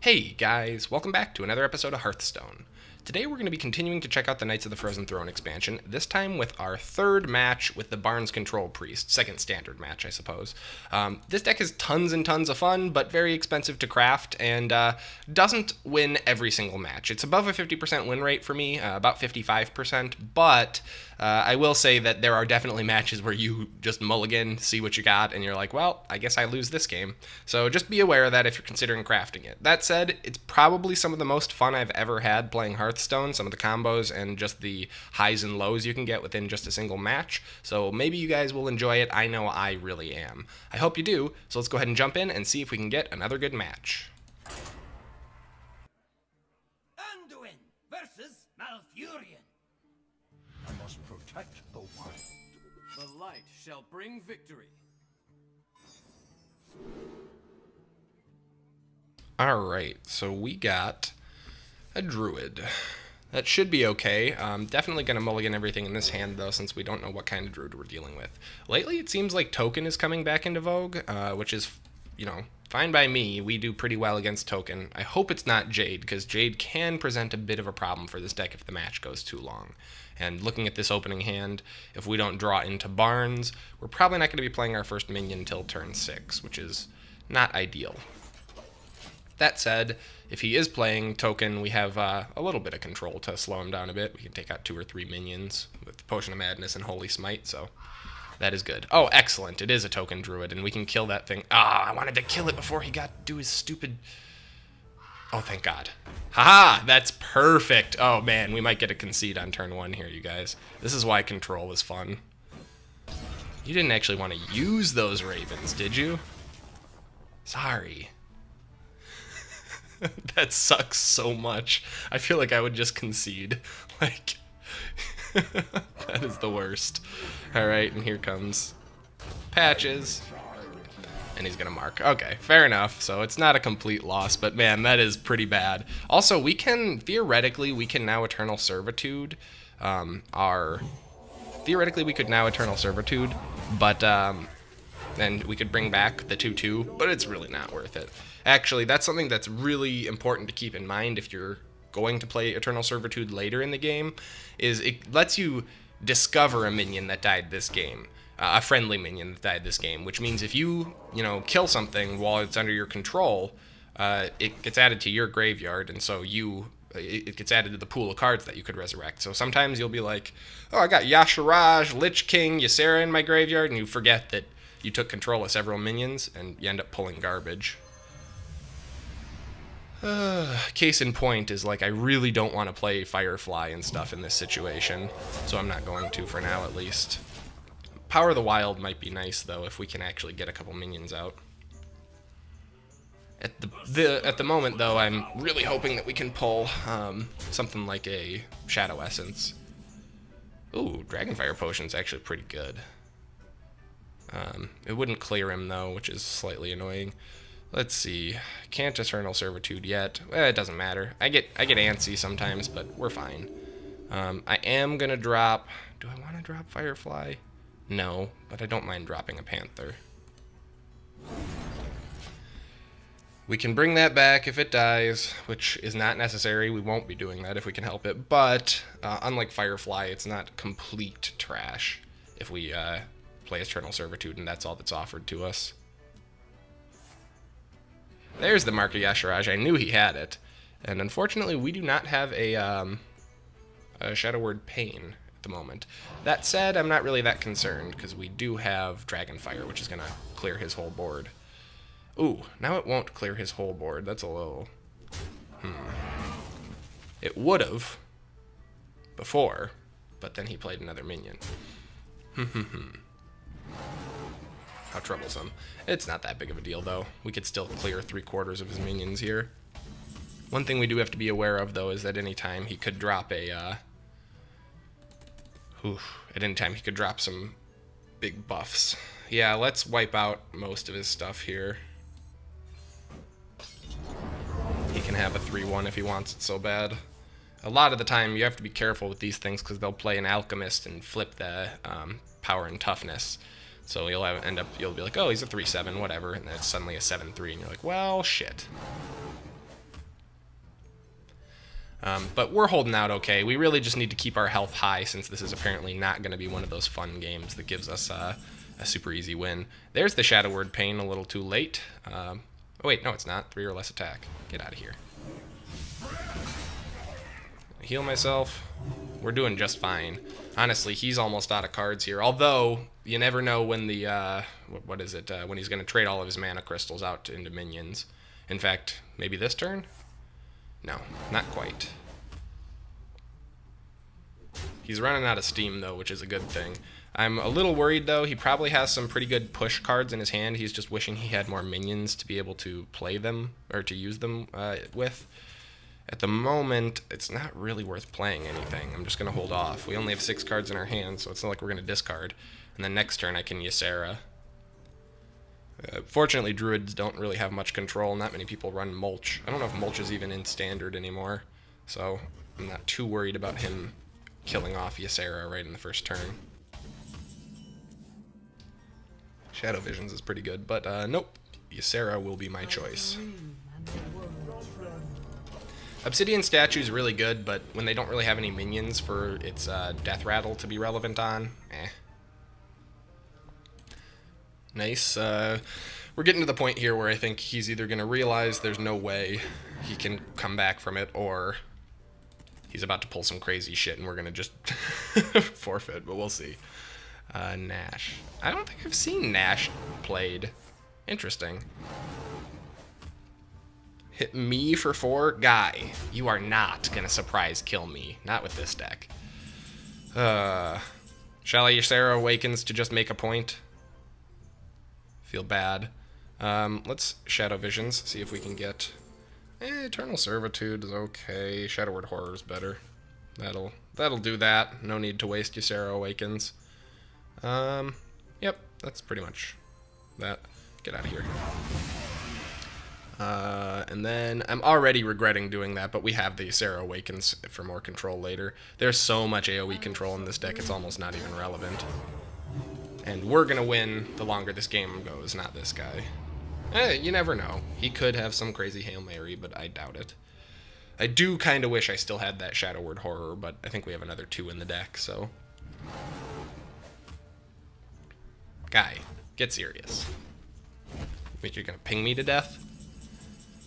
Hey guys, welcome back to another episode of Hearthstone. Today we're going to be continuing to check out the Knights of the Frozen Throne expansion, this time with our third match with the Barnes Control Priest, second standard match I suppose. This deck is tons and tons of fun, but very expensive to craft, and doesn't win every single match. It's above a 50% win rate for me, about 55%, but I will say that there are definitely matches where you just mulligan, see what you got, and you're like, well, I guess I lose this game. So just be aware of that if you're considering crafting it. That said, it's probably some of the most fun I've ever had playing Hearthstone, some of the combos and just the highs and lows you can get within just a single match. So maybe you guys will enjoy it. I know I really am. I hope you do, so let's go ahead and jump in and see if we can get another good match. Anduin versus Malfurion. I must protect the wild. The light shall bring victory. Alright, so we got a druid. That should be okay. Definitely going to mulligan everything in this hand, though, since we don't know what kind of druid we're dealing with. Lately, it seems like token is coming back into vogue, which is, fine by me. We do pretty well against token. I hope it's not Jade, because Jade can present a bit of a problem for this deck if the match goes too long. And looking at this opening hand, if we don't draw into Barnes, we're probably not going to be playing our first minion until turn 6, which is not ideal. That said, if he is playing token, we have a little bit of control to slow him down a bit. We can take out 2 or 3 minions with Potion of Madness and Holy Smite, so that is good. Oh, excellent. It is a token druid, and we can kill that thing. I wanted to kill it before he got to do his stupid... Oh, thank God. Haha, that's perfect. Oh, man, we might get a concede on turn 1 here, you guys. This is why control is fun. You didn't actually want to use those ravens, did you? Sorry. That sucks so much. I feel like I would just concede. Like, that is the worst. Alright, and here comes Patches. And he's gonna mark. Okay, fair enough. So it's not a complete loss, but man, that is pretty bad. Also, theoretically, we can now Eternal Servitude. Theoretically, we could now Eternal Servitude, but, and we could bring back the 2/2, but it's really not worth it. Actually, that's something that's really important to keep in mind if you're going to play Eternal Servitude later in the game, is it lets you discover a minion that died this game, a friendly minion that died this game, which means if you, kill something while it's under your control, it gets added to your graveyard, and so it gets added to the pool of cards that you could resurrect. So sometimes you'll be like, oh, I got Yashiraj, Lich King, Ysera in my graveyard, and you forget that you took control of several minions, and you end up pulling garbage. Case in point is, like, I really don't want to play Firefly and stuff in this situation, so I'm not going to for now, at least. Power of the Wild might be nice, though, if we can actually get a couple minions out. At the moment, though, I'm really hoping that we can pull something like a Shadow Essence. Ooh, Dragonfire Potion's actually pretty good. It wouldn't clear him, though, which is slightly annoying. Let's see. Can't Eternal Servitude yet. It doesn't matter. I get antsy sometimes, but we're fine. I am gonna drop... Do I want to drop Firefly? No, but I don't mind dropping a Panther. We can bring that back if it dies, which is not necessary. We won't be doing that if we can help it. But, unlike Firefly, it's not complete trash if we play Eternal Servitude and that's all that's offered to us. There's the Mark of Yashiraj. I knew he had it. And unfortunately, we do not have a Shadow Word Pain at the moment. That said, I'm not really that concerned, because we do have Dragonfire, which is going to clear his whole board. Ooh, now it won't clear his whole board. That's a little... It would have before, but then he played another minion. How troublesome. It's not that big of a deal, though. We could still clear 3/4 of his minions here. One thing we do have to be aware of, though, is that any time he could drop at any time he could drop some big buffs. Yeah, let's wipe out most of his stuff here. He can have a 3/1 if he wants it so bad. A lot of the time, you have to be careful with these things because they'll play an Alchemist and flip the power and toughness. So you'll be like, oh, he's a 3/7, whatever, and then it's suddenly a 7/3, and you're like, well, shit. But we're holding out okay. We really just need to keep our health high since this is apparently not going to be one of those fun games that gives us a super easy win. There's the Shadow Word Pain, a little too late. Oh wait, no it's not. 3 or less attack. Get out of here. Heal myself. We're doing just fine. Honestly, he's almost out of cards here. Although, you never know when the, what is it, when he's going to trade all of his mana crystals out into minions. In fact, maybe this turn? No, not quite. He's running out of steam, though, which is a good thing. I'm a little worried, though. He probably has some pretty good push cards in his hand. He's just wishing he had more minions to be able to play them, or to use them with. At the moment, it's not really worth playing anything. I'm just going to hold off. We only have 6 cards in our hand, so it's not like we're going to discard. And then next turn, I can Ysera. Fortunately, druids don't really have much control. Not many people run mulch. I don't know if mulch is even in standard anymore, so I'm not too worried about him killing off Ysera right in the first turn. Shadow Visions is pretty good, but nope. Ysera will be my choice. Obsidian Statue is really good, but when they don't really have any minions for its Death Rattle to be relevant on, Nice. We're getting to the point here where I think he's either going to realize there's no way he can come back from it, or he's about to pull some crazy shit and we're going to just forfeit, but we'll see. Nash. I don't think I've seen Nash played. Interesting. Hit me for 4? Guy, you are not going to surprise kill me. Not with this deck. Shall I Ysera Awakens to just make a point? Feel bad. Let's Shadow Visions, see if we can get... Eternal Servitude is okay. Shadow Word Horror is better. That'll do that. No need to waste Ysera Awakens. Yep, that's pretty much that. Get out of here. And then I'm already regretting doing that, but we have the Ysera Awakens for more control later. There's so much AoE control in this deck, it's almost not even relevant. And we're going to win the longer this game goes, not this guy. You never know. He could have some crazy Hail Mary, but I doubt it. I do kind of wish I still had that Shadow Word Horror, but I think we have another 2 in the deck, so... Guy, get serious. Wait, you're going to ping me to death?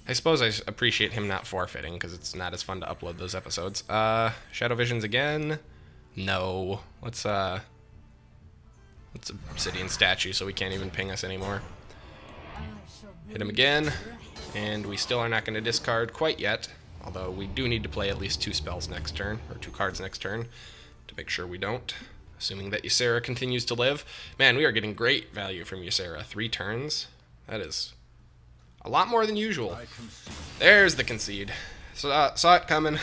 I suppose I appreciate him not forfeiting, because it's not as fun to upload those episodes. Shadow Visions again? No. Let's Obsidian Statue so we can't even ping us anymore. Hit him again, and we still are not going to discard quite yet, although we do need to play at least 2 spells next turn, or 2 cards next turn, to make sure we don't, assuming that Ysera continues to live. Man, we are getting great value from Ysera. 3 turns? That is a lot more than usual. There's the concede. Saw it coming.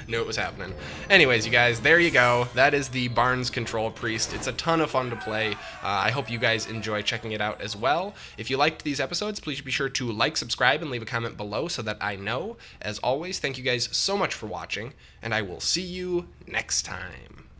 Knew it was happening. Anyways, you guys, there you go. That is the Barnes Control Priest. It's a ton of fun to play. I hope you guys enjoy checking it out as well. If you liked these episodes, please be sure to like, subscribe, and leave a comment below so that I know. As always, thank you guys so much for watching, and I will see you next time.